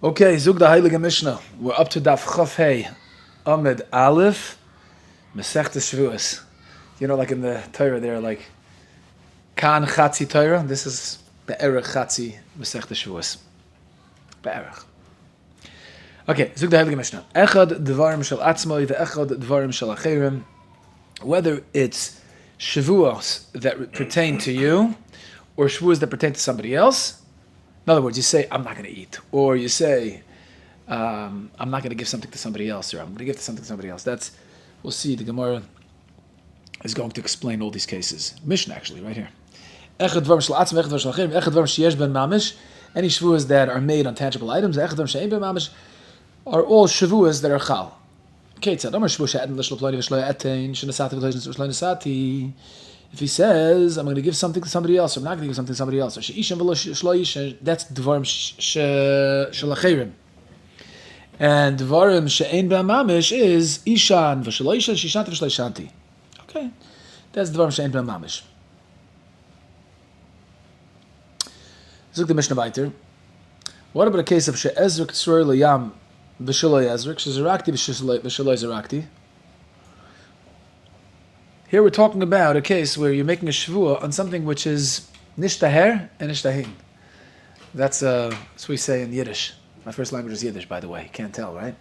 Okay, Zug the Heilige Mishnah. We're up to Daf Chaf Hey, Amid Aleph, Masechta Shevuos. You know, like in the Torah, they're like Kan Chatzi Torah. This is Be'erech Chatzi Masechta Shevuos. Be'erech. Okay, Zug the Heilige Mishnah. Echad Dvarim Shel Atzmoi, Ve'echad Dvarim Shel Acherim. Whether it's Shevuos that pertain to you, or Shevuos that pertain to somebody else. In other words, you say, I'm not going to eat. Or you say, I'm not going to give something to somebody else, or I'm going to give something to somebody else. We'll see, the Gemara is going to explain all these cases. Mishnah, actually, right here. Any Shevuos that are made on tangible items, are all Shevuos that are Chal. If he says, I'm going to give something to somebody else, or I'm not going to give something to somebody else, that's Dvarim Shelacherim. And Dvarim She'ein B'Mamish is Ishan V'Shelo Isha, Shishanti V'Shelo Shanti. Okay, that's Dvarim She'ein B'Mamish. Zuk the Mishnah Biter. What about a case of She'ezrik Tzroy L'Yam V'Shelo Ezrik, She'Zerakti V'Shelo Zerakti? Here we're talking about a case where you're making a shvuah on something which is nishtaher and nishtahin. That's what we say in Yiddish. My first language is Yiddish, by the way. You can't tell, right?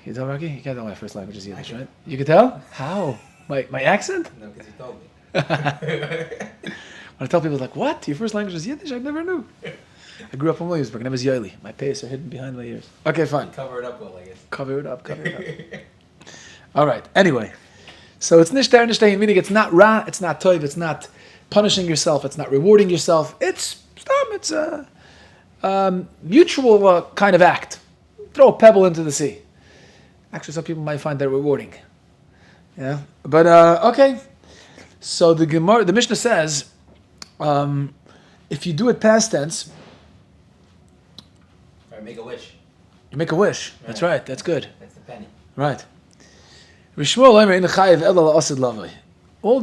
You tell, Rocky? You can't tell my first language is Yiddish, right? You can tell? How? My accent? No, because you told me. When I tell people, like, what? Your first language is Yiddish? I never knew. I grew up in Williamsburg. My name is Yoeli. My payas are hidden behind my ears. Okay, fine. Cover it up well, I guess. Cover it up. All right. Anyway. So it's nishtar, nishtahin, meaning it's not ra, it's not toiv, it's not punishing yourself, it's not rewarding yourself. It's a mutual kind of act. Throw a pebble into the sea. Actually, some people might find that rewarding. Yeah, but okay. So the Mishnah says, if you do it past tense, or make a wish. You make a wish. Right. That's right. That's good. That's the penny. Right. All the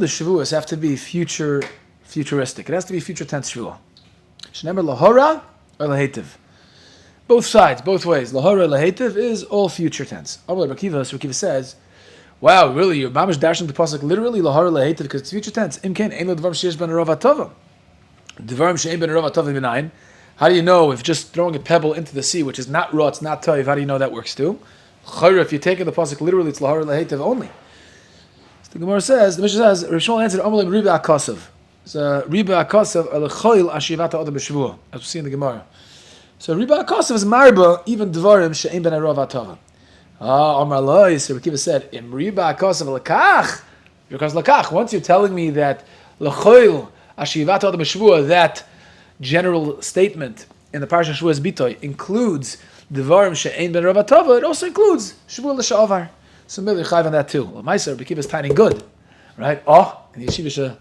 Shevuos have to be futuristic. It has to be future tense Shevuah. Shnemer lahora or lahetiv. Both sides, both ways. Lahora lahetiv is all future tense. Rakiva says, wow, really, you're mamish dashing the pasuk literally lahora lahetiv because it's future tense. Imken ein lo dvarim sheyesh ben rova tova. Dvarim she'ein ben rova tova minayin. How do you know if just throwing a pebble into the sea, which is not raw, it's not toiv, how do you know that works too? If you're taking the pasuk literally, it's lahar lahetiv only. So the Gemara says, the Mishnah says, Rishon answered, Amalim riba akasav. So riba akasav alachoil ashivata adam b'shvuah, as we see in the Gemara. So riba akasav is marba even dvarim she'ein ben arav atava. Amar loy. So Rakiva said, Im riba akasav lakach, because lakach. Once you're telling me that lachoil ashivata adam b'shvuah, that general statement in the Parsha Shevuos Bitoy includes Devarim she'ein ben Rav Tova, it also includes Shevuah l'sha'avar. So maybe chayv on that too. Well, Meiser, Rakiva is tiny good, right? Oh, in the yeshivish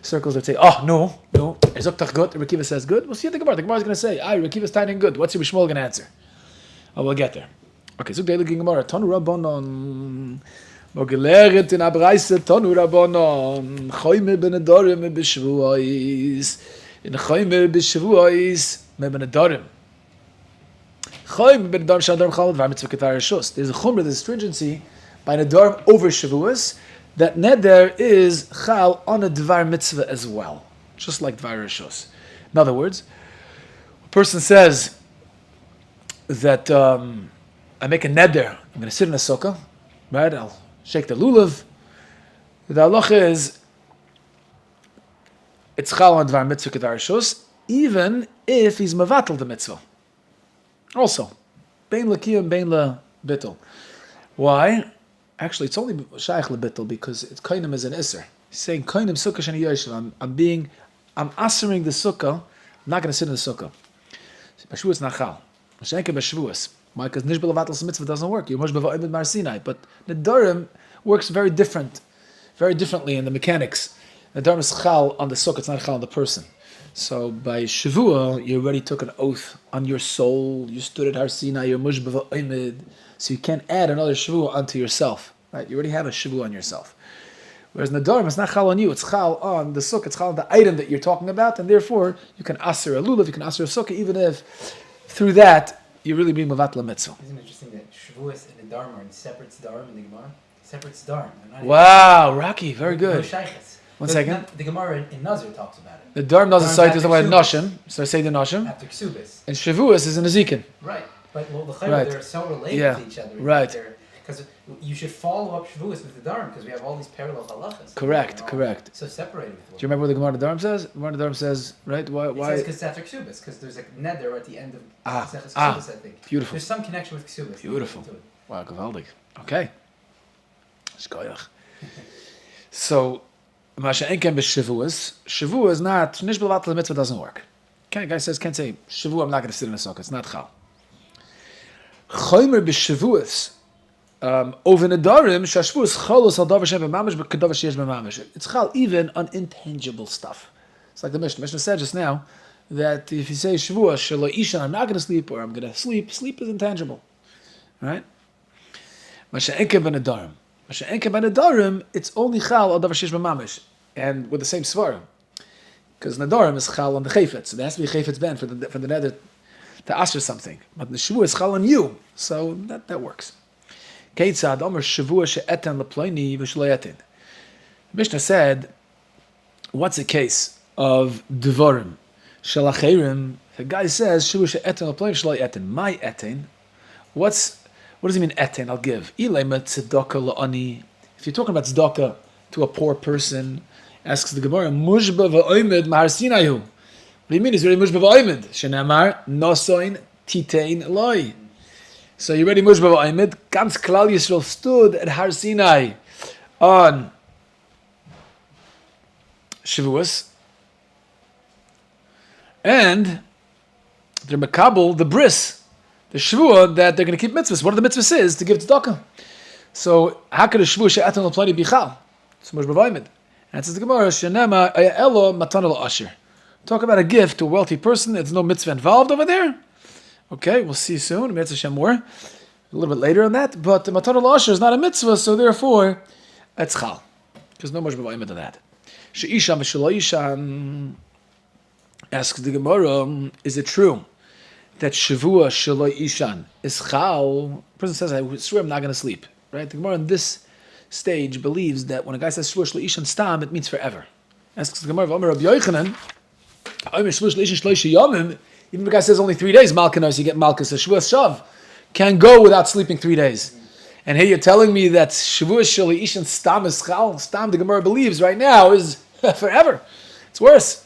circles they say, oh, no, Ezoktach good. Rakiva says good. We'll see the Gemara. The Gemara is going to say, Rakiva is tiny and good. What's your Bishmol going to answer? Oh, we'll get there. Okay, Zuk Dei looking Gemara. Tonu Rabbanon. Mogeleret in Abreise. Tonu Rabbanon. Choyme ben Adorim b'Shevuos. In Choyme b'Shevuos me ben Adorim. There's a chumrah, there's stringency by Nadarim over Shevuos, that Neder is chal on a Dvar mitzvah as well, just like Dvar Rishos. In other words, a person says that I make a Neder, I'm going to sit in a sukkah, right? I'll shake the lulav. The halacha is it's chal on Dvar mitzvah Dvar Rishos, even if he's mevatel the mitzvah. Also, bein l'kiyum, bein l'bittel. Why? Actually, it's only shaykh l'bittel because it's kainim is an isser. He's saying kainim sukkah shani yoshev. I'm answering the sukkah. I'm not going to sit in the sukkah. B'Shevuos nachal. M'shenke b'Shevuos. Why? Because nishbel avatel mitzvah doesn't work. You're mosh b'va'im Mar Sinai. But Nedarim works very differently in the mechanics. Nedarim is chal on the sukkah. It's not chal on the person. So by Shevuah, you already took an oath on your soul. You stood at Har Sinai. You're mush b'va'imid. So you can't add another Shevuah onto yourself. Right? You already have a Shevuah on yourself. Whereas Nadarim, it's not chal on you. It's chal on the sukkah. It's chal on the item that you're talking about, and therefore you can aser a lulav, you can aser a sukkah, even if through that, you really be Mavatla Mitzvah. Isn't it interesting that Shevuos and the Dharma are in separate Sdarim in the Gemara? Separate Sdarim. Wow, Rocky, very No good. shaykhs. One second. The Gemara in Nazir talks about it. The Dharm doesn't Dharm's cite after the word Ksubis. Noshim, so I say the Noshim. After Ksubis. And Shevuos is in Ezekin. Right. But well, the Chayra, Right. they're so related Yeah. to each other. Right. Because you should follow up Shevuos with the Dharm because we have all these parallel halachas. Correct, They're all correct. So separated with Do you remember what the Gemara in the Dharm says? The Gemara in the Dharm says, right? Why? It says because it's after Ksubis, because there's a neder at the end of Ksubis, I think. Beautiful. There's some connection with Ksubis. Beautiful. Wow, gewaldig. Okay. Shkoyach. So, Masha Enken b'Shevuos. Shavuos is not, Nish b'Levatel Mitzvah doesn't work. Okay, guy says, can't say, Shavuos, I'm not going to sit in a sukkah. It's not Chal. Choymer b'Shevuos. Over Nedarim, Shashvuos Cholos al Davar Shem b'Mamish b'Kedavar Sheyesh b'Mamish. It's Chal even on intangible stuff. It's like the Mishnah. Mishnah said just now that if you say Shavuos, Shelo Ishan, I'm not going to sleep, or I'm going to sleep, sleep is intangible. Right? Masha Enken b'Nedarim. Masha Enken b'Nedarim, it's only Chal al Davar Sheyesh b'Mamish. And with the same Svarim. Because Nedarim is Chal on the Chayfetz. So there has to be a Chayfetz ben for the nether to ask for something. But the Shavuos is Chal on you. So that works. Keitzad Omer Shavua she'eten leploini v'shelo yetin. Mishnah said, what's the case of Devarim? Shalachirim, the guy says, Shavua she'eten leploini v'shelo yetin. My etin, what does he mean etin? I'll give. Ilema tzedakah la'ani. If you're talking about tzedakah to a poor person, asks the Gemara, Mushba v'oimed mahar sinayu. What do you mean? Is really Mushba v'oimed? Shenamar nosoin titein loi. So you ready, Mushba v'oimed? Ganz Klal Yisrael stood at Har Sinai on Shevuos, and they're makabel the bris, the Shavua that they're going to keep mitzvahs. One of the mitzvahs is to give tzedakah. So how could a Shavua she'atan l'plani bichal? It's Mushba v'oimed. And it says the Gemara, Shenema elo matana l'asher. Talk about a gift to a wealthy person. There's no mitzvah involved over there. Okay, we'll see soon. Mitzvah Shem more. A little bit later on that. But the matana l'asher is not a mitzvah, so therefore, it's chal. Because no much b'vayim to that. She'ishan v'shelo ishan. Asks the Gemara, is it true that Shavua shelo ishan is chal? The person says, I swear I'm not going to sleep. Right? The Gemara in this stage believes that when a guy says Shvuos Leishan Stam, it means forever. Asks the Gemara, Rabbi Yochanan, even if the guy says only 3 days, Malkanos, you get Malkas, a Shvuos Shav, can go without sleeping 3 days. And here you're telling me that Shvuos Leishan Stam is Chal. Stam, the Gemara believes right now, is forever. It's worse.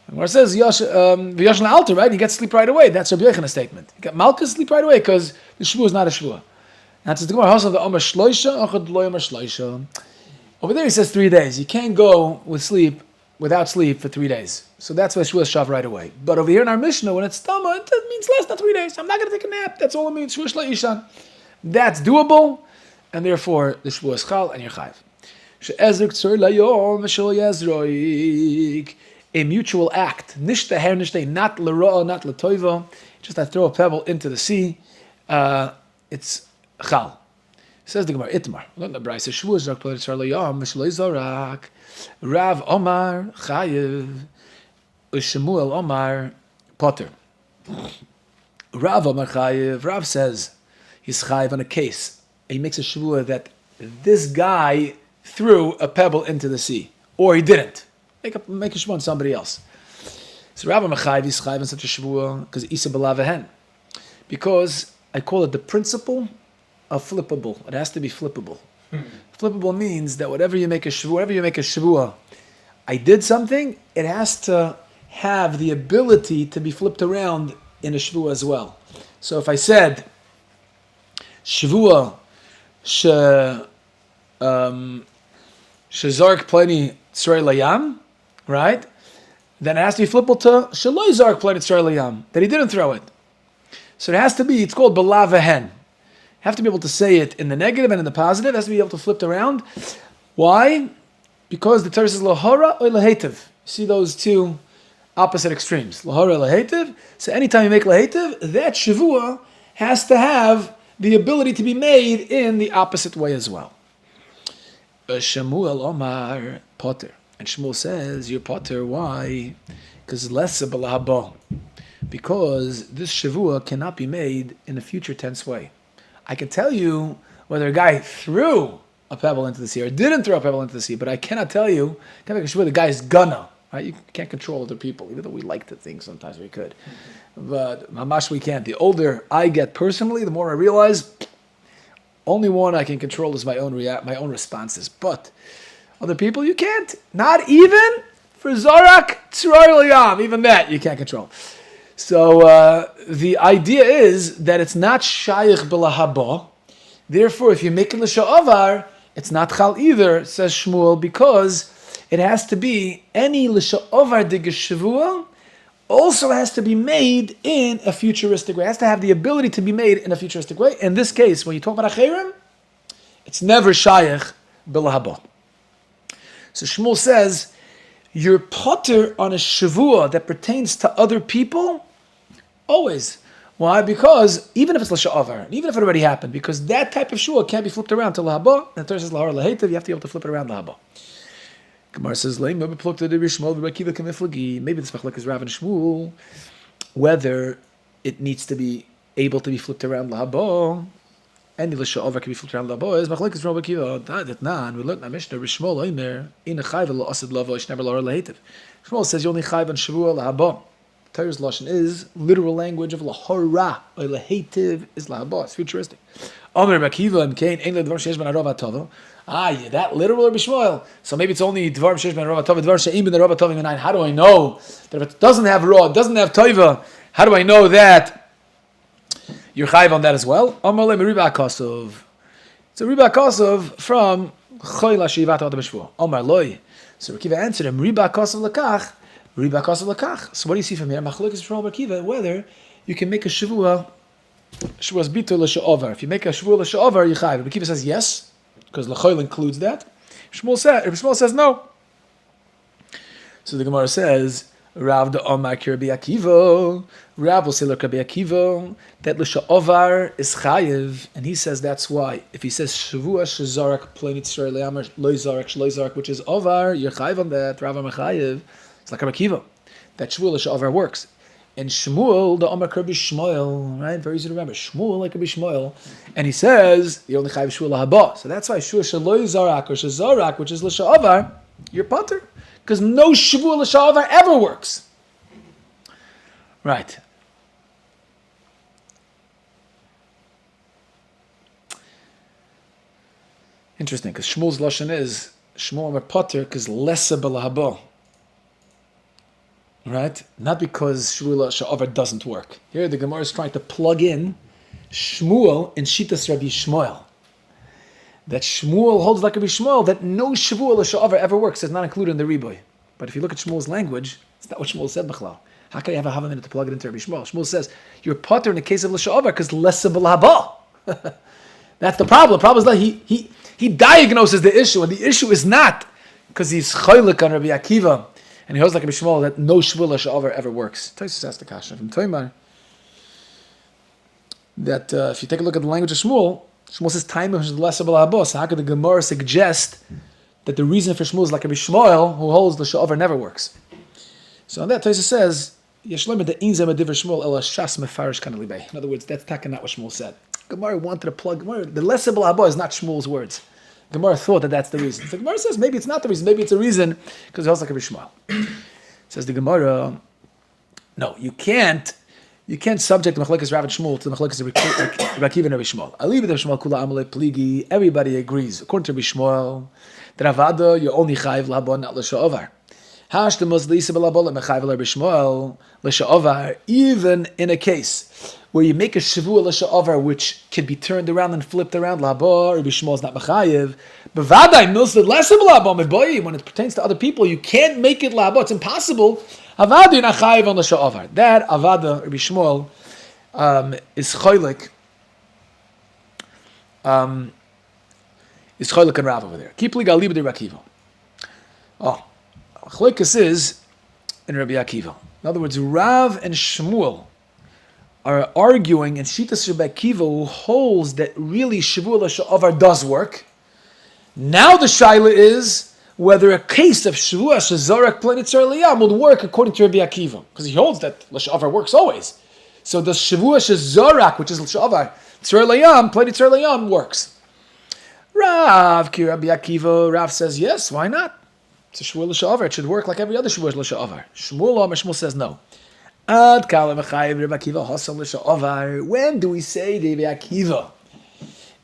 The Gemara says, V'yoshan Alter, right? You get sleep right away. That's Rabbi Yochanan's statement. You get Malkas, sleep right away, because the Shvuos is not a Shvuah. Now, the Gemara also the Omer Shloisha, Achad Lo Omer Shloisha. Over there he says 3 days. You can't go without sleep for 3 days. So that's why Shvuos Shav right away. But over here in our Mishnah, when it's Tama, it means less than 3 days. I'm not going to take a nap. That's all it means. Shvuos Leishan. That's doable, and therefore the Shvuos Chal and your Chayv. She'ezrik tzor layom v'shelo yazroik. A mutual act. Nishta her nishta, not l'ro'a, not l'toiva. Just I throw a pebble into the sea. It's Chal. Says the Gemara, Itmar. Look at the Brayse. Shavuos rak p'ler tzar layom v'shelo zarak. Rav Omar Chayev. Shemuel Omar Potter. Rav Omar Chayev. Rav says he's Chayev on a case. He makes a Shavua that this guy threw a pebble into the sea. Or he didn't. Make a Shavua on somebody else. So Rav Omar Chayev is Chayev on such a Shavua because Isa B'Lavehen. Because I call it the principle of flippable. It has to be flippable. Flippable means that whatever you make a Shavua, I did something, it has to have the ability to be flipped around in a Shavua as well. So if I said, Shavua, Shezark Pleni Tzrei Layam, right? Then it has to be flippable to Shaloi Zark Pleni Tzrei Layam, that he didn't throw it. So it has to be, it's called B'Lavehen. You have to be able to say it in the negative and in the positive. It has to be able to flip it around. Why? Because the Torah says Lahora or Lahetiv. You see those two opposite extremes. Lahora or Lahetiv. So anytime you make Lahetiv, that Shavua has to have the ability to be made in the opposite way as well. Shemuel Omar Potter. And Shmuel says, you're Potter. Why? Because less B'Lahabo. Because this Shavua cannot be made in a future tense way. I can tell you whether a guy threw a pebble into the sea or didn't throw a pebble into the sea, but I cannot tell you, can't make a Shavua the guy is gonna. Right? You can't control other people, even though we like to think sometimes we could. But mamash we can't. The older I get personally, the more I realize only one I can control is my own responses. But other people you can't. Not even for Zorak Tzroir L'Yam. Even that you can't control. So the idea is that it's not Shayich B'Lahaba. Therefore, if you make it L'Sha'avar, it's not Chal either, says Shmuel, because it has to be any L'Sha'avar de Geshavua also has to be made in a futuristic way. It has to have the ability to be made in a futuristic way. In this case, when you talk about Acherim, it's never Shayich B'Lahaba. So Shmuel says, you're potter on a Shavua that pertains to other people, always. Why? Because even if it's L'Sha'avar, even if it already happened, because that type of Shavua can't be flipped around to L'Haba, and the Torah says L'Hara L'Heitev, you have to be able to flip it around L'Haba. Gemara says, maybe this machlek is Rav and Shmuel, whether it needs to be able to be flipped around L'Haba, any L'Sha'avar can be flipped around L'Haba, is machlek is Rabbi Kiva. We learned in Mishnah, Shmuel Omer, in a chayv l'asad lava, ish never l'hara l'heitev. Shmuel says you only chayv on Shavua L'Haba. Torah's lashon is literal language of l'hara or l'heitev is L'Haba. It's futuristic. Omer Makiva Mkain ein ledvar sheish ben arava tova. Yeah, that literal Rabbi Shmuel. So maybe it's only dvar sheish ben arava tova, dvar she'im ben arava tova minayin. How do I know that if it doesn't have ra, it doesn't have toiva? How do I know that you're chayv on that as well? Amalei meriba akosov. It's a riba akosov from choyla sheivat adam shvu. Omar loy. So Rekiva answered him, riba akosov lakach, riba akosov lakach. So what do you see from here? Machlok is from Rekiva whether you can make a shavua. Shavua bitul l'sha'avar. If you make a shavua l'sha'avar, you chayv. Rekiva says yes, because l'choyl includes that. Shmuel says no. So the Gemara says, Rav de Omar ki Rabbi Akiva. Rav will say like Rabbi Akiva that l'sha'avar is chayiv, and he says that's why. If he says shavua shezarak pleinit Yisrael le'amar loy zarak, which is avar, you're chayiv on that. Rav Amar chayiv. It's like Rabbi Akiva that shavua l'sha'avar works. And Shmuel, the Omar Rabbi Shmuel, right? Very easy to remember. Shmuel like Rabbi Shmuel, and he says you only chayiv shvuah lahaba. So that's why shvuah sheloy zarak or shezarak, which is l'sha'avar, you're potter. Because no Shavua l'sha'avar ever works. Right. Interesting, because Shmuel's lashon is Shmuel Amar Potter because lesa b'lahaba. Right? Not because Shavua l'sha'avar doesn't work. Here the Gemara is trying to plug in Shmuel in Shitas Rabbi Shmuel. That Shmuel holds like Rabbi Shmuel that no Shavua l'sha'avar ever works. It's not included in the Riboy. But if you look at Shmuel's language, it's not what Shmuel said, B'chlal. How can you have a half a minute to plug it into Rabbi Shmuel? Shmuel says, you're potter in the case of l'sha'avar because lesa b'lahaba. That's the problem. The problem is that he diagnoses the issue, and the issue is not because he's chaylik on Rabbi Akiva, and he holds like Rabbi Shmuel that no Shavua l'sha'avar ever works. Tosfos asked the kasha from Toimar that if you take a look at the language of Shmuel says time is lesa b'lahaba. So how could the Gemara suggest that the reason for Shmuel is like Rabbi Shmuel, who holds the sha'avar never works? So on that, Tosfos says, Yeshlemer de inzem adiver Shmuel ela shas mefarish kan libei. In other words, that's not what Shmuel said. Gemara wanted to plug Gemara. The lesa b'lahaba is not Shmuel's words. Gemara thought that that's the reason. So Gemara says maybe it's not the reason. Maybe it's a reason because he holds like Rabbi Shmuel. Says the Gemara, no, you can't subject the Machlekes Rav and Shmuel to the Machlekes Rabbi Akiva and Rabbi Shmuel. Aliv Rabbi Shmuel kula amalei pligi. Everybody agrees, according to Rabbi Shmuel, that Avada you're only chayiv l'haba, not l'sha'avar. Hashtamus l'isa b'lahaba l'mechayiv l'Rabbi Shmuel l'sha'avar. Even in a case where you make a shavua l'sha'avar which can be turned around and flipped around l'haba, Rabbi Shmuel is not mechayiv. B'vaday milsed lesa b'lahaba mevoyi. When it pertains to other people, you can't make it l'haba. It's impossible. Avada you're not chayiv on l'sha'avar. That Avada Rabbi Shmuel is choylik. Is choylik and Rav over there. Keep liga liba de Rakiva. Oh, choylikus is in Rabbi Akiva. In other words, Rav and Shmuel are arguing in Shitas Rabbi Akiva, who holds that really Shavua l'sha'avar does work. Now the shaila is whether a case of Shevuos Shazorek Plenitzar Liyam would work according to Rabbi Akiva, because he holds that L'Sha'avar works always. So the Shevuos Shazorak, which is L'Sha'avar, Tzar Liyam, Plenitzar Liyam works. Rav, Ki Rabbi Akiva, Rav says yes, why not? It's a Shevuos L'Sha'avar, it should work like every other Shevuos L'Sha'avar. Shmuel says no. Ad Kala V'chayiv Rabbi Akiva Hasam L'Sha'avar. When do we say Rabbi Akiva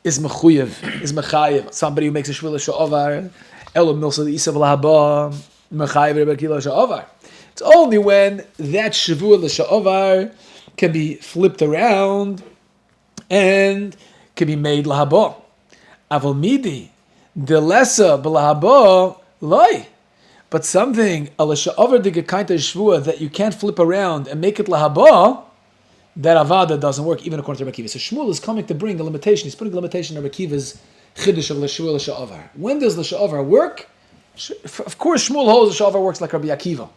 is Mechayiv, somebody who makes a Shevuos L'Sha'avar? It's only when that Shevuos L'Sha'avar can be flipped around and can be made lahaba. Aval midi delesa b'lahaba loy. But something a L'Sha'avar dig a kind of Shvuah that you can't flip around and make it lahaba, that avada doesn't work even according to Rabbi Akiva. So Shmuel is coming to bring a limitation. He's putting a limitation on Rabbi Akiva's Chiddush of Shevuos L'Sha'avar. When does L'Sha'avar work? Of course, Shmuel holds L'Sha'avar works like Rabbi Akiva,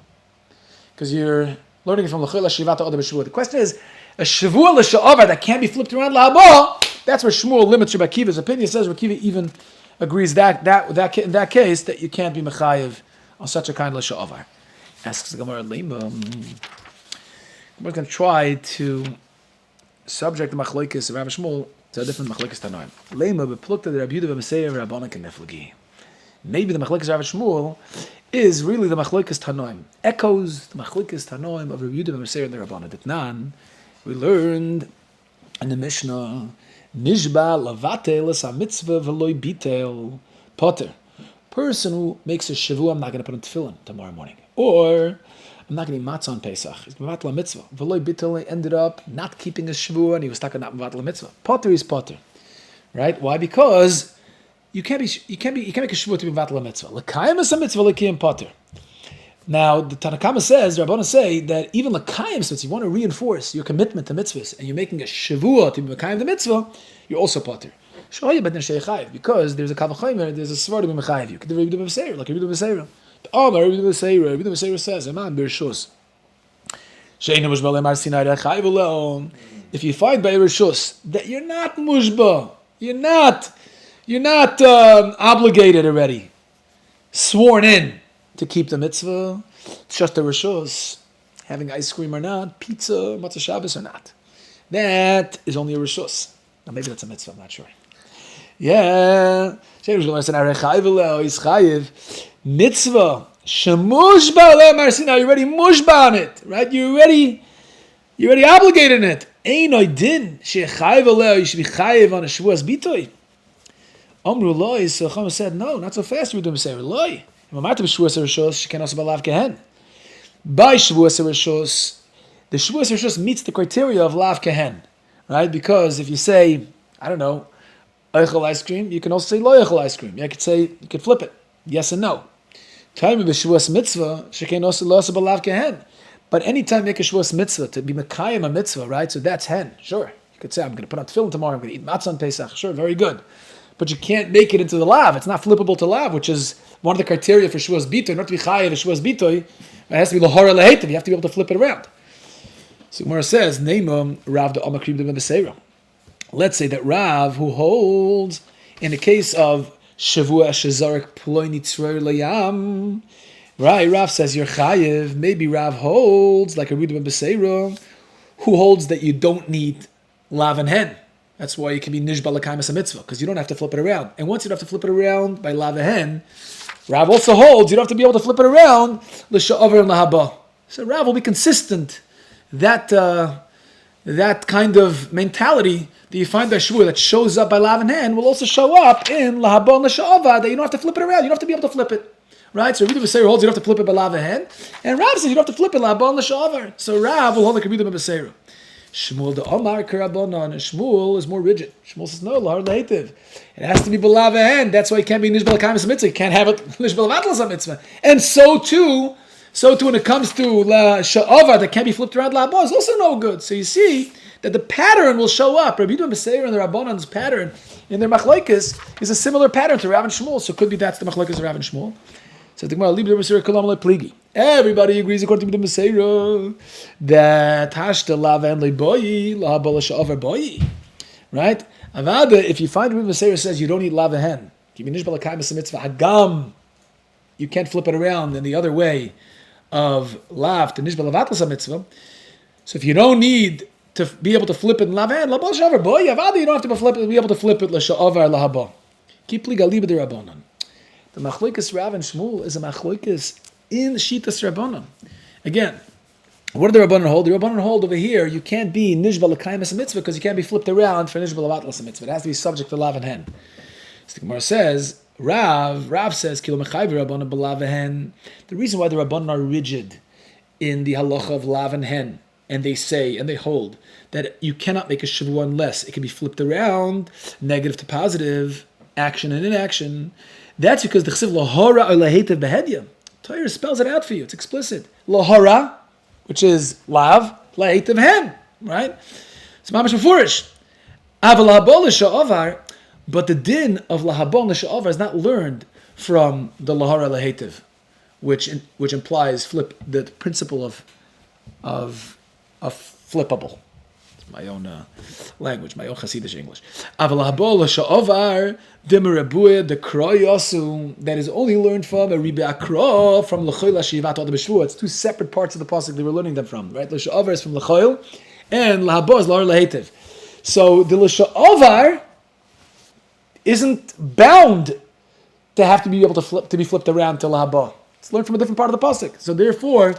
because you're learning from L'Chila Shivata Odeh B'Shevuah. The question is, a Shevuos L'Sha'avar that can't be flipped around L'Haba, that's where Shmuel limits Rabbi Akiva's opinion. Says Rabbi Akiva even agrees that in that case that you can't be Mechayiv on such a kind of L'Sha'avar. Asks the Gemara, Lema. We're going to try to subject the Machlokes of Rabbi Shmuel to a different Machlokes Tanoim. Lema beplukta the Rabbi Yehuda v'Meseir Rabbanan Keneflagi. Maybe the Machlokes of Rabbi Shmuel is really the Machlokes Tanoim. Echoes the Machlokes Tanoim of Rabbi Yehuda v'Meseir and the Rabbanan. Ditnan, we learned in the Mishnah, Nishba lavatel es ha-mitzvah v'loi bitel potter. Person who makes a Shevuah, I'm not going to put on tefillin tomorrow morning. Or I'm not going to eat matzah on Pesach. He's mevatel mitzvah. V'loi bitel ended up not keeping his Shevuah and he was stuck on not mevatel mitzvah. Potter is potter, right? Why? Because you can't make a Shevuah to be mevatel mitzvah. L'kayim is a mitzvah, l'kiyim potter. Now the Tanakama says, the Rabbanan say that even l'kayim, since you want to reinforce your commitment to mitzvahs and you're making a Shevuah to be l'kayim the mitzvah, you're also potter. Because there's a kavachomer, there's a svar to be mechayiv. You can do Rabbi Meseir, like Rabbi Meseir. Rabbi Meseir says, "Aman birshus." If you find by rishus that you're not mushba, you're not obligated already, sworn in to keep the mitzvah. It's just a rishus, having ice cream or not, pizza, matzah Shabbos or not. That is only a rishus. Now maybe that's a mitzvah. I'm not sure. Yeah, mitzvah shemushba le'marsina. You're already mushba on it, right? You're already obligated in it. Einoi din shechayiv aleh. You should be chayiv on a Shevuos bitoy. Amru loy. So Chama said, no, not so fast. We're doing say loy. Mamarta b'Shevuos rishos. She can also be lav kehen. By Shevuos rishos, the Shevuos rishos meets the criteria of lav kehen, right? Because if you say, I don't know, eichel ice cream, you can also say lo eichel ice cream. You could flip it, yes and no. Time of Shevuos mitzvah, shekein also lo asa b'lav kehen. But anytime you make a Shevuos mitzvah to be mekayim a mitzvah, right? So that's hen. Sure, you could say I'm going to put on tefillin tomorrow. I'm going to eat matzah on Pesach. Sure, very good. But you can't make it into the lav. It's not flippable to lav, which is one of the criteria for Shevuos bitoy. Not to be chayiv a Shevuos bitoy, it has to be lahora lehetiv. You have to be able to flip it around. So Gemara says, Neimam Rav de Omakrib de Beseira. Let's say that Rav, who holds in the case of Shevuos Shazarek Ploi Nitzrei Layam, right? Rav says you're chayiv. Maybe Rav holds like a Rabbi ben Beseira, who holds that you don't need lav and hen. That's why you can be nishba l'kayim a mitzvah, because you don't have to flip it around. And once you don't have to flip it around by lav and hen, Rav also holds you don't have to be able to flip it around l'sha'avar and lahaba. So Rav will be consistent. That kind of mentality that you find by Shevuah that shows up by lav and hen will also show up in lahaba and l'sha'ava, that you don't have to flip it around. You don't have to be able to flip it. Right? So Rabbi Beseir holds you don't have to flip it by lav and hen. And Rav says you don't have to flip it lahaba and l'sha'ava. So Rav will hold like Rabbi Beseir. Shmuel de Omar Karabonon. Shmuel is more rigid. Shmuel says no, lahar lehetiv. It has to be by lav and hen. That's why you can't be nishba l'kayim mitzvah. You can't have it nishba l'vatlas mitzvah. And so too when it comes to la sha'ava that can't be flipped around lahaba is also no good. So you see that the pattern will show up. Rabbi Yehuda Meseir and the Rabbanan's pattern in their machlokes is a similar pattern to Rav and Shmuel. So it could be that's the machlokes of Rav and Shmuel. So the Gemara, everybody agrees according to the Meseir that hashta lav and leiboyi lahaba l'sha'ava boyi. Right? Avada, if you find Rabbi Meseir says you don't need lav and hen, give me nishba l'kayim mitzvah hagam you can't flip it around in the other way of lav to nishba levatlas mitzvah. So if you don't need to be able to flip it in lavan, labal shavar boy yavadi, you don't have to be able to flip it l'sha'avar lahaba. Keep li galiba de rabbanon. The machloikas Rav and Shmuel is a machloikas in shitas rabbanon. Again, what do the rabbanon hold? The rabbanon hold over here, you can't be nishba l'kaimas mitzvah because you can't be flipped around for nishba levatlas mitzvah. It has to be subject to lav and hen. So the Gemara says, Rav says, Kilo mechayv rabbanon b'lav hen. The reason why the rabbanon are rigid in the halacha of lav and hen, and they say, and they hold, that you cannot make a Shevuah unless it can be flipped around, negative to positive, action and inaction. That's because the chesiv lahora or lahetev behedya. Torah spells it out for you. It's explicit. Lahora, which is lav, lahetev hen, right? It's mamash mefurish. Aval lahabol l'sha'avar, but the din of lahabol l'sha'avar is not learned from the lahora lahetev, which implies the principle of flippable. It's my own language, my own Hasidic English. That is only learned from a Ribi Akra, from L'choil HaShivat Od B'Shvuah. It's two separate parts of the pasuk they were learning them from, right? L'sha'avar is from L'choil, and L'habo is L'har L'hetev. So the L'sha'avar isn't bound to have to be able to be flipped around to L'habo. It's learned from a different part of the pasuk. So therefore,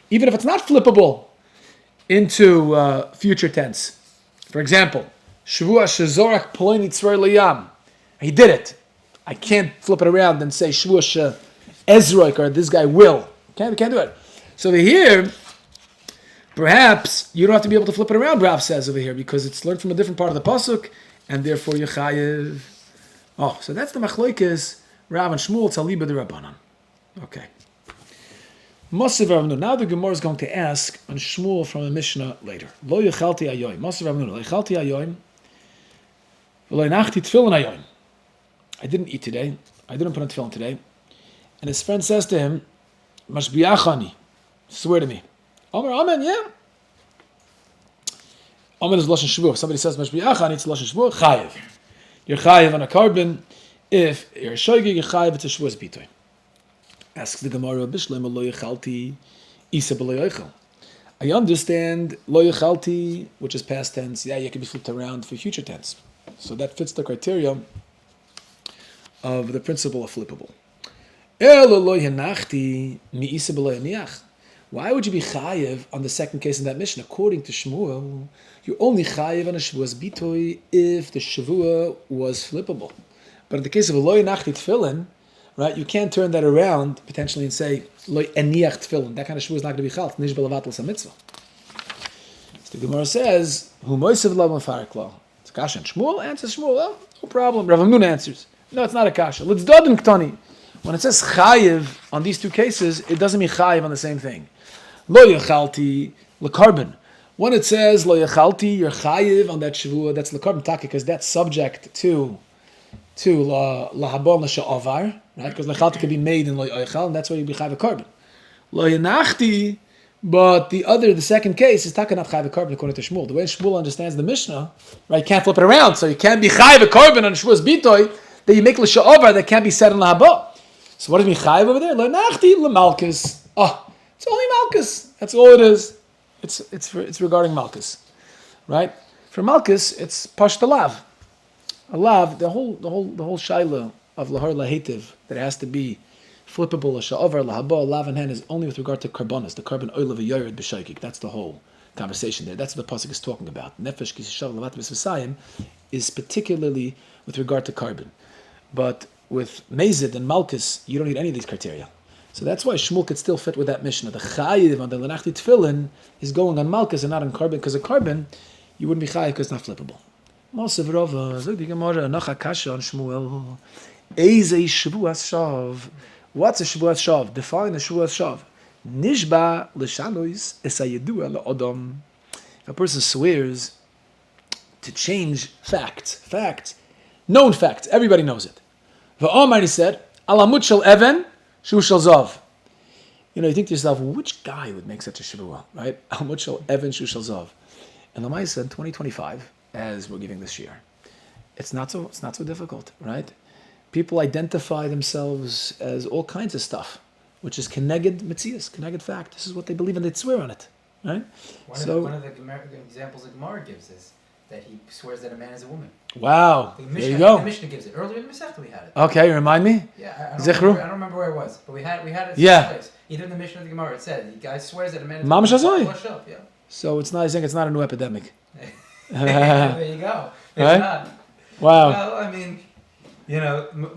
even if it's not flippable into future tense. For example, Shevuos shezorak ploini tzror liyam. He did it. I can't flip it around and say Shevuos ezroik, or this guy will. Can't do it. So over here, perhaps you don't have to be able to flip it around, Rav says over here, because it's learned from a different part of the pasuk, and therefore you're chayiv. Oh, so that's the machloikes Rav and Shmuel tzaliba de Rabbanan. Okay. Now the Gemara is going to ask on Shmuel from the Mishnah later. Lo yechalti ayoyim. Masiv Ravnuna. Lo yechalti ayoyim. V'lo nachti tefillin ayoyim. I didn't eat today. I didn't put on tefillin today. And his friend says to him, Mashbiachani. Swear to me. Omer, amen, yeah. Amen is Lashon Shavuot. If somebody says Mashbiachani, it's Lashon Shavuot. Chayiv. You're chayiv on a carbon. If you're shoygig, you're chayiv, it's a Shavuos bitoy. Asks the Gemara, Bishlema lo yechalti, isa b'lo yochel. I understand lo yechalti, which is past tense. Yeah, you can be flipped around for future tense. So that fits the criteria of the principle of flippable. Elo lo yenachti mi isa b'lo yaniach. Why would you be chayiv on the second case in that mission? According to Shmuel, you're only chayiv on a Shavuos bitoy if the Shavuah was flippable. But in the case of a lo yenachti tefillin, right, you can't turn that around potentially and say lo eniach tefillin. That kind of Shavuah is not going to be chalt. Nishba levatlas mitzvah. So the Gemara says, "Hu moisav lo mefarik lo." It's a kasha. And Shmuel answers Shmuel. Well, no problem. Rav Amnun answers, no, it's not a kasha. Let's dodin ktani. When it says chayiv on these two cases, it doesn't mean chayiv on the same thing. Lo yechalti lekarbon. When it says lo yechalti, you're chayiv on that Shavuah. That's lekarbon taka, because that's subject to lahabon l'sha'avar, right? Because lechalti can be made in lo yochel, and that's why you be chayiv a carbon. Lo yenachti, but the second case is taka not chayiv a carbon according to Shmuel. The way Shmuel understands the Mishnah, right? You can't flip it around, so you can't be chayiv a carbon on Shavuos bitoy that you make l'sha'avar that can't be said in lahabo. So what does mean chayiv over there? Lo yenachti l'malchus. Oh, it's only malchus. That's all it is. It's regarding malchus, right? For malchus, it's pashta lav. A lav, the whole shaila of lahar lahetiv that it has to be flippable, sha'avar lahaba, lav and hen is only with regard to karbonis, the carbon oil of a yored b'shaykik. That's the whole conversation there. That's what the pasuk is talking about. Nefesh kishav lavat b'svasayim is particularly with regard to carbon, but with mezid and malchus, you don't need any of these criteria. So that's why Shmuel could still fit with that Mishnah. The chayiv on the lenachti tefillin is going on malchus and not on carbon, because a carbon you wouldn't be chayiv because it's not flippable. Mosev Rava, zog the Gemara, noch hakasha on Shmuel. Eze Shevuos shav. What's a Shevuos shav? Define a Shevuos shav. Nishba l'shanois esayedua le'odom. If a person swears to change facts, known facts, everybody knows it. V'omar, he said, alamut shel even, shu shel zav. You know, you think to yourself, which guy would make such a Shevuah, right? Alamut shel even, shu shel zav. And the Ma'aseh in 2025, as we're giving this shiur, it's not so difficult, right? people identify themselves as all kinds of stuff, which is keneged mitzias, keneged fact. This is what they believe and they swear on it, right? One of the examples that Gemara gives is that he swears that a man is a woman. Wow, there you go. The Mishnah gives it. Earlier in the Masechta we had it. Okay, remind me? Yeah, I Zichru? don't remember where it was, but we had it Yeah. place. Either in the Mishnah or the Gemara, it said, the guy swears that a man is Mamash a woman. Hazoi. Yeah. So it's not, I think it's not a new epidemic. There you go. It's Right? not. Wow. Well, I mean,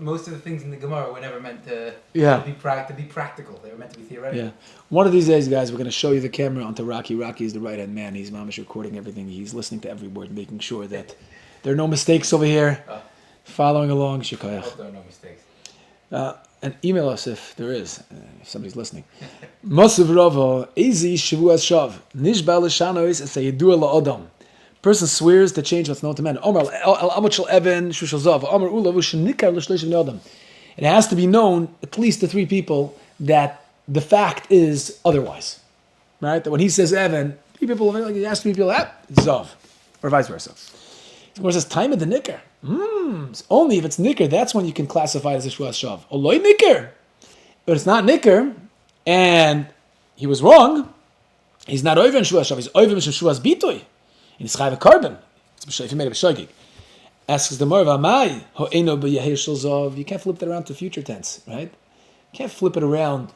most of the things in the Gemara were never meant to be practical. They were meant to be theoretical. Yeah. One of these days, guys, we're going to show you the camera onto Rocky. Rocky is the right-hand man. He's mamish recording everything. He's listening to every word, making sure that there are no mistakes over here. Following along, I Shikayach. hope there are no mistakes. And email us if there is, if somebody's listening. Mosav Rava, Ezi Shevuos Shav, Nishba L'Shanois Esayidua La'odam. Person swears to change what's known to men. Omar Al-Amot Shel Even Shushal Zav, Omar Ula V'Shenikar L'Shleish V'Nodam. It has to be known, at least to 3 people, that the fact is otherwise. Right? That when he says Even, 3 people, like he asks 3 people, it's Zav. Or vice versa. Of says, time of the Nicker. Only if it's Nicker, that's when you can classify it as a Shevuos Shav. Oloi Nicker. But it's not Nicker, and he was wrong. He's not over in Shevuos Shav, he's over in Shevuos Bitoy. And he's chayv a carbon. If he made a b'shogig. Asks the Mor V'amai, ho'eno b'yehir shel zav. You can't flip that around to future tense, right? You can't flip it around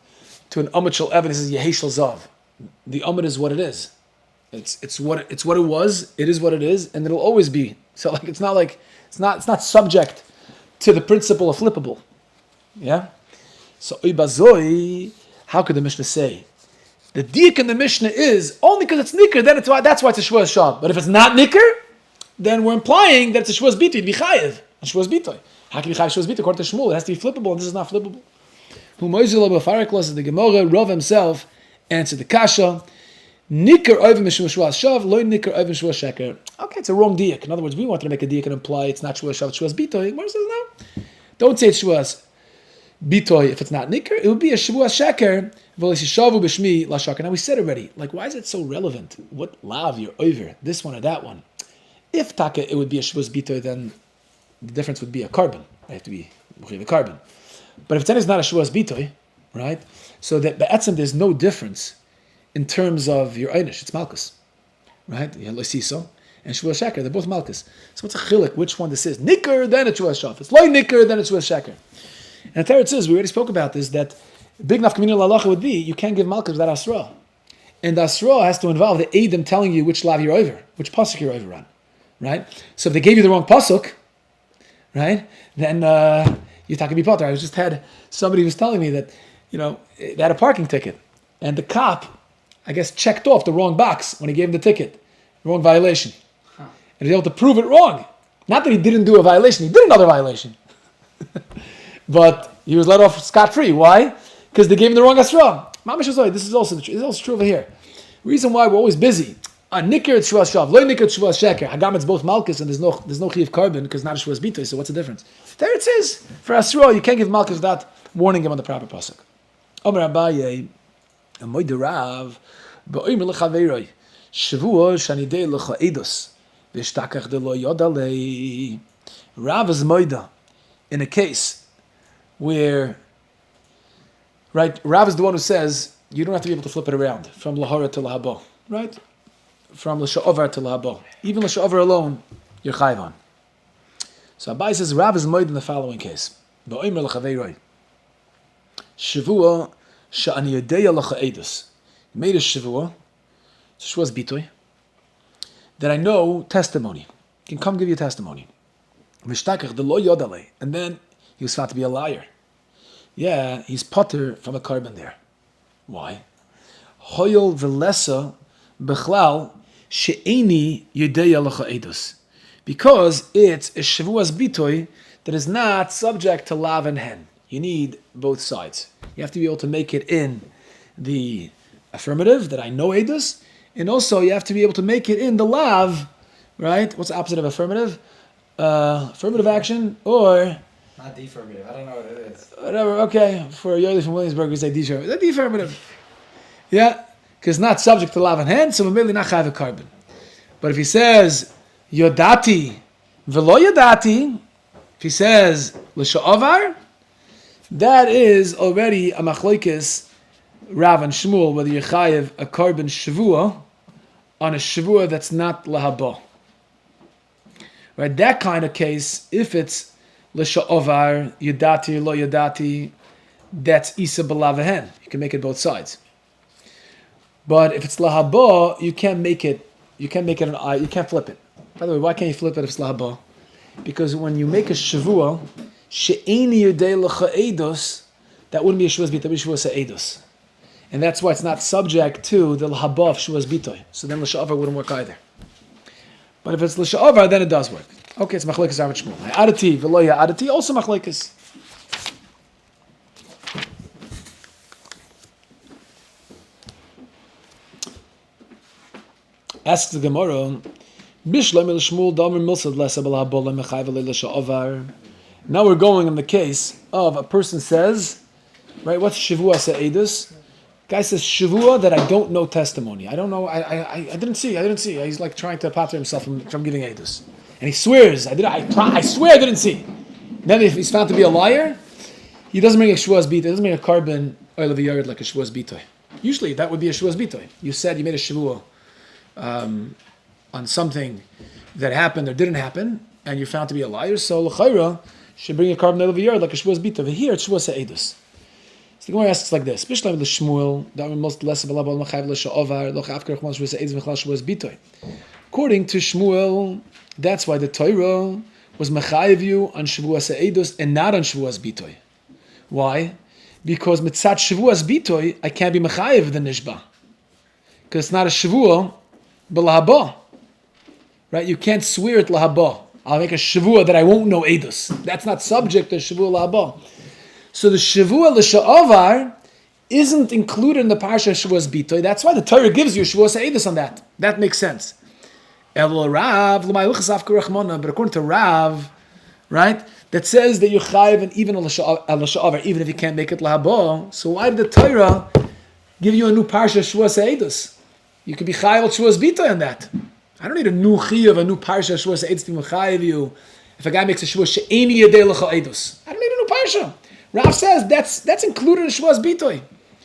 to an amud shel even. It says yehir shel zav. The amud is what it is. It's what it was. It is what it is, and it'll always be. So it's not subject to the principle of flippable. Yeah. So ibazoi, how could the Mishnah say? The diak in the Mishnah is only because it's nicker. Then that's why it's a Shevuos Shav. But if it's not nicker, then we're implying that it's a Shevuos Bitoy. It'd be chayev a Shevuos Bitoy. How can you be chayev Shevuos Bitoy? According to Shmuel, it has to be flippable, and this is not flippable. Who moizil b'faraklos is the Gemara. Rav himself answered the kasha. Nicker over Shevuos Shav, loy nicker over Shevuos Sheker. Okay, it's a wrong diak. In other words, we wanted to make a diak and imply it's not Shevuos Shav, it's Shevuos Bitoy. Gemara says no. Don't say it's Shevuos Bitoy if it's not nicker. It would be a Shevuos Sheker. Now we said already, why is it so relevant? What lav you're over, this one or that one? If taka it would be a Shevuos Bitoy, then the difference would be a carbon. I have to be a carbon. But if it's not a Shevuos Bitoy, right? So that be'etzem there's no difference in terms of your einish. It's malchus, right? You have loisiso and Shevuos Sheker. They're both malchus. So what's a chilik? Which one this is? Nicker, then it's Shevuos Shav. It's loy nicker, then it's Shevuos Sheker. And the Torah says, we already spoke about this, that big enough communal halacha would be, you can't give malchus without asra. And the asra has to involve the Eidim telling you which lav you're over, which pasuk you're over on, right? So if they gave you the wrong pasuk, right, then you're talking to be potter. I just had somebody who was telling me that, they had a parking ticket, and the cop, I guess, checked off the wrong box when he gave him the ticket, the wrong violation. And he was able to prove it wrong. Not that he didn't do a violation, he did another violation. But he was let off scot-free. Why? Because they gave him the wrong asra. Mamash Hazoi, this is also true over here. Reason why we're always busy. Nicker it's Shevuos Shav, loy nicker it's Shevuos Sheker. Hagam it's both malchus and there's no chiyuv carbon because not a Shevuos Bitoy. So what's the difference? There it says for asra you can't give malchus without warning him on the proper pasuk. Omer Abaye, a moed Rav, be'omer lechaveiroi, Shevuos shanidei lecha edus, v'ishtakach de lo yodalei. Rav is moeda in a case where, right, Rav is the one who says you don't have to be able to flip it around from lahara to lahabo, right? From l'sha'ovar to lahabo. Even l'sha'ovar alone, you're chayv on. So Abai says Rav is moed in the following case. Ba'omer l'chaveiroi. Shevuah sha'ani yodeya l'cha edus. Made a shevuah, it's Shevuos Bitoy, that I know testimony. Can come give you testimony. V'shtakach de lo yodalei. And then he was found to be a liar. Yeah, he's potter from a carbon there. Why? Hoyol v'lesa bechlal she'eni yedeya lecha edus. Because it's a Shevuos Bitoy that is not subject to lav and hen. You need both sides. You have to be able to make it in the affirmative, that I know edus, and also you have to be able to make it in the lav, right? What's the opposite of affirmative? Affirmative action, or... Not deaffirmative. I don't know what it is. Whatever, okay. For Yoeli from Williamsburg, we say deaffirmative. That's deaffirmative. Yeah, because it's not subject to lav and hen, so we're merely not chayv a carbon. But if he says, yodati, velo yodati, if he says l'sha'avar, that is already a machlokes Rav and Shmuel whether you chayev a korban shavua on a shavua that's not lahaba. Right, that kind of case, if it's l'sha'avar yadati lo yadati, that's isa b'lavehen. You can make it both sides. But if it's lahaba, you can't make it. You can't make it an eye. You can't flip it. By the way, why can't you flip it if it's lahaba? Because when you make a shavua, she'eni yudei l'cha eidos, that wouldn't be a shavua bitoy, that would be shavua eidos, and that's why it's not subject to the lahaba of shavua bitoy. So then l'sha'avar wouldn't work either. But if it's l'sha'avar, then it does work. Okay, it's machlokes Rav and Shmuel. Adati v'lo adati, also machlokes. Asks the Gemara, now we're going in the case of a person says, right, what's Shevuos Se'edus? Guy says, Shavua that I don't know testimony. I don't know, I didn't see. He's like trying to pater himself from giving Edus. And he swears, I swear I didn't see. Then if he's found to be a liar, he doesn't bring a Shevuos Bitoy, he doesn't bring a carbon oil of a yard like a Shevuos Bitoy. Usually that would be a Shevuos Bitoy. You said you made a Shavua on something that happened or didn't happen, and you're found to be a liar, so l'chayra should bring a carbon oil of a yard like a Shevuos Bitoy. But here it's Shevuos Se'edus. So the Gemara asks like this: Bishlam l'Shmuel, da'amim most less b'labal l'chayv l'sha'ovar l'chafker chmas Shevuos Se'edus v'chlal Shevuos Bitoy. According to Shmuel, that's why the Torah was mechayiv you on Shevuos Se'edus and not on Shevuos Bitoy. Why? Because mitzat Shevuos Bitoy I can't be mechayiv the nishba because it's not a Shavua b'lahaba. Right? You can't swear at lahaba. I'll make a Shavua that I won't know Edus. That's not subject to Shavua lahaba. So the Shavua l'sha'avar isn't included in the parsha of Shevuos Bitoy. That's why the Torah gives you Shevuos Edus on that. That makes sense. El Rav, but according to Rav, right, that says that you chayiv and even l'sha'avar, even if you can't make it lahaba. So why did the Torah give you a new parsha of Shevuos Edus? You could be chayiv Shevuos Bitoy on that. I don't need a new chiyuv, a new parsha Shevuos Edus to mechayiv you. If a guy makes a Shevuos she'eni yadei l'cha Edus, I don't need a new parsha. Rav says that's included in Shevuos Bitoy.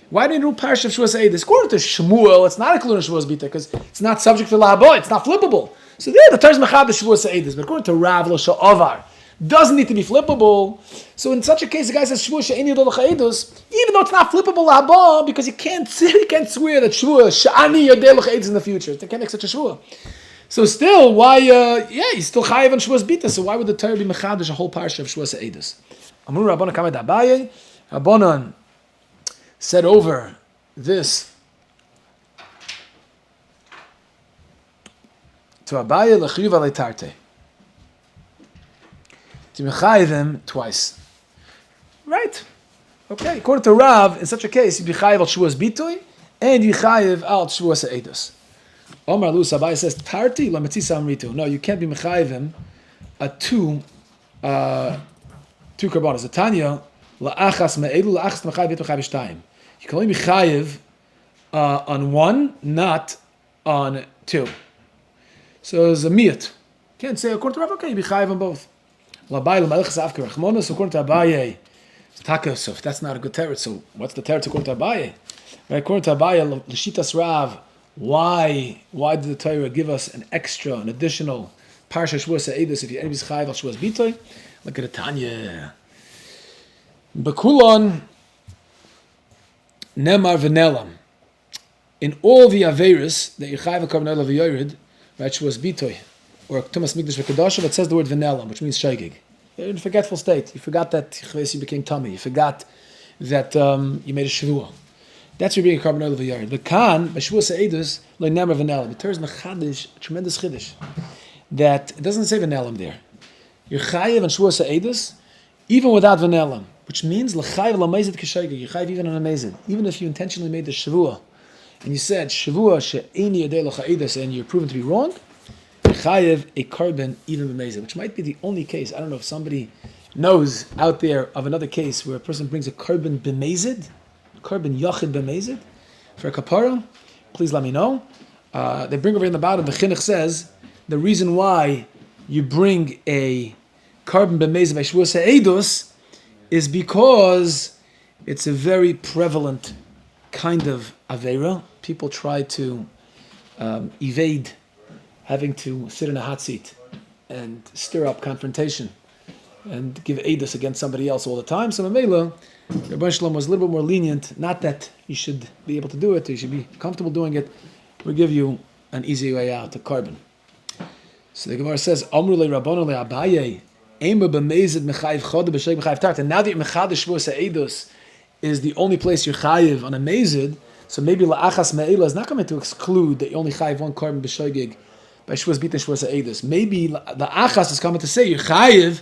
Why do you do parsha of Shevuos Edus? According to Shmuel, it's not included in Shevuos Bitoy because it's not subject to lahaba. It's not flippable. So there, the Torah is mechad the Shevuos Edus. But according to Rav, l'sha'avar doesn't need to be flippable. So in such a case, the guy says Shevuos she'eni yadei l'cha Edus, even though it's not flippable lahaba, because you can't swear that Shevuos she'ani yadei l'cha Edus in the future. They can't make such a Shevuah. So still, why? He's still chayiv on Shevuos Bitoy. So why would the Torah be mechadish a whole parsha of Shevuos Edus? Amru Rabbanan kamed Abaye. Rabbanan said over this to Abaye l'chiyuv alei tarte. To mechayiv him twice. Right? Okay. According to Rav, in such a case, you'd be chayiv al Shevuos Bitoy and you chayiv al Shevuos Edus. Omar Luz Abaye says tarti la metzisa amritu. No, you can't be mechayiv him two karbanos. A Tanya la'achas me'elu la'achas mechayiv mechayiv shtayim. You can only be chayiv on one, not on two. So it's a miyat. Can't say according to Rav, okay, you be chayiv on both. L'Abaye l'malchas avker rachmonos. So according to Abaye, so if that's not a good teretz, so what's the teretz according to Abaye? Right, according to Abaye, l'shitas Rav. Why did the Torah give us an additional parsha Shevuos Edus if you're anybody's chayiv al Shevuos Bitoy? Look at the Tanya. Bekulon nemar v'nelam. In all the averis that you chayiv a carbon oil of a yored, right, Shevuos Bitoy, or tumas mikdash v'kedashim, it says the word v'nelam, which means shaygig. You're in a forgetful state. You forgot that you became tummy. You forgot that you made a Shavua. That's your being a carbon oil of a yard. But kan, by Shevuos Edus, like nemer v'nelam. The Torah is mechadish, a tremendous chiddush, that it doesn't say v'nelam there. You're chayiv on Shevuos Edus, even without v'nelam, which means l'chayiv l'amezid k'shaygig. You're chayiv even on amezid, even if you intentionally made the Shavua, and you said Shavua she'eni yadei l'cha Edus, and you're proven to be wrong. You're chayiv a carbon even b'mezid, which might be the only case. I don't know if somebody knows out there of another case where a person brings a carbon b'mezid. Carbon yachid b'mezid for a kapara, please let me know. They bring over in the bottom, the chinuch says, the reason why you bring a carbon b'mezid by Shevuos ha'edus is because it's a very prevalent kind of avera. People try to evade having to sit in a hot seat and stir up confrontation and give edus against somebody else all the time. So Mamela, Rabbi Shalom was a little bit more lenient. Not that you should be able to do it, you should be comfortable doing it. We'll give you an easy way out to carbon. So the Gemara says, Amru le Rabbanu le Abaye, Ema b'mezid mechayiv chodesh b'sheg mechayiv tart. And now that Mechadish Shevuos ha'edus is the only place you're chayiv on a mezid, so maybe la'achas me'ela is not going to exclude that you only chayiv one carbon b'shegig by Shevuos bit and Shevuos ha'edus. Maybe the achas is coming to say you're chayiv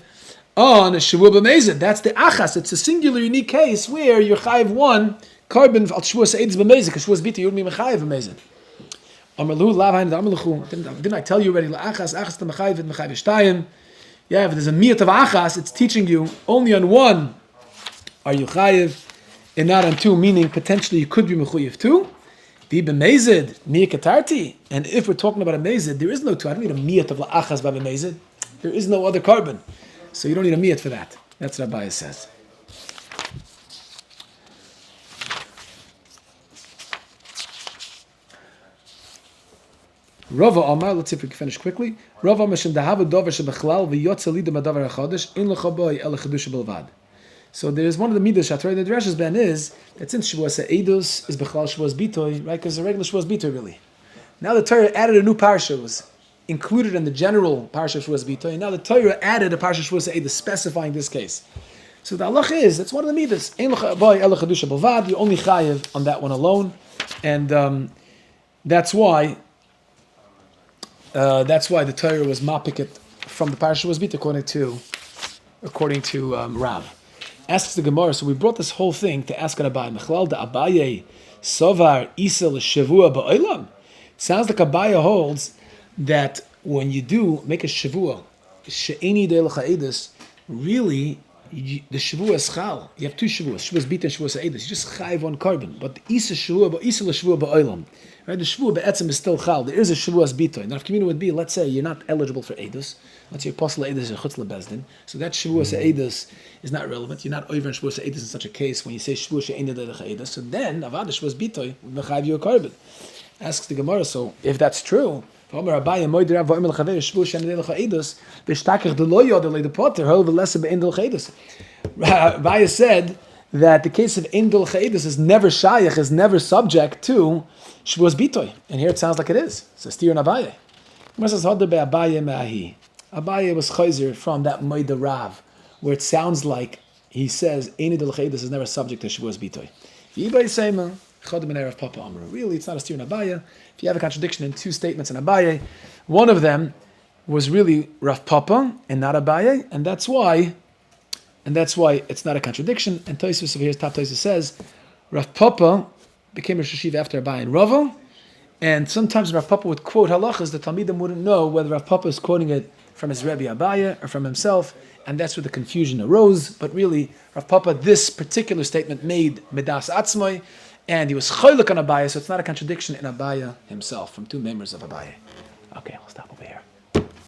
on a Shevuos b'mezid. That's the achas. It's a singular, unique case where you're chayiv one carbon al Shevuos ha'edus b'mezid, because Shevuos bit you wouldn't be mechayiv b'mezid. Didn't I tell you already? Achas the mechayiv and mechayiv shtayim. Yeah, if there's a miyat of achas, it's teaching you only on one are you chayiv, and not on two, meaning potentially you could be mechuyev two. Be b'mezid miyat katarti. And if we're talking about a mezid, there is no two. I don't need a miyat of achas by b'mezid. There is no other carbon, so you don't need a miyat for that. That's what Rabbi says. Rava Amar, let's see if we can finish quickly. Rava Amar shem dahava dover shebechlal v'yotza lidem adavar hachodesh in lechaboy el chedusha belvad. So there's one of the midas shatrei the Dresh's ben is that since Shevuos ha'edus is bechlal Shevuos bitoy, right? Because the regular Shevuos bitoy really. Now the Torah added a new parsha, was included in the general parsha of Shevuos bitoy, and now the Torah added a parsha Shevuos ha'edus specifying this case. So the halach is that's one of the midas. In lechaboy el chedusha belvad. You only chayiv on that one alone, and that's why. That's why the Torah was mapikit from the parasha was bit according to Rav. Asks the Gemara. So we brought this whole thing to ask an Abaye. Mechlal da Abaye sovar isel shavua ba'olam. Sounds like Abaye holds that when you do make a shavua she'eni de l'cha'edus, really the shavua is chal. You have two shavuos, Shevuos bit and Shevuos ha'edus. You just chayiv one carbon, but the isel shavua ba'olam. Right, the Shevuah be'etzim is still chal. There is a Shevuos bitoy. Now, if community would be, let's say you're not eligible for edus. Let's say apostle edus is a chutz lebezdin. So that Shevuos edus is not relevant. You're not over in Shevuos edus in such a case when you say Shevuos she'ein edus. So then, avad Shevuos bitoy mechayiv you a carbon. Asks the Gemara. So if that's true, Rabbi said that the case of Indul Cha'edus is never shayach, is never subject to Shevuos bitoy. And here it sounds like it is. It's a steer in Abaye. Abaye was chayzer from that Moida Rav, where it sounds like he says Indul Cha'edus is never subject to Shevuos bitoy. Really, it's not a steer in Abaye. If you have a contradiction in two statements in Abaye, one of them was really Rav Papa and not Abaye, and that's why it's not a contradiction. And Tosfos over here, top Tosfos says, Rav Papa became a Sheshiv after Abaye and Rava, and sometimes Rav Papa would quote halachas, the Talmidim wouldn't know whether Rav Papa is quoting it from his Rebbe Abaye or from himself, and that's where the confusion arose. But really, Rav Papa, this particular statement made Medas Atzmai, and he was choylek on Abaye, so it's not a contradiction in Abaye himself, from two members of Abaye. Okay, we'll stop.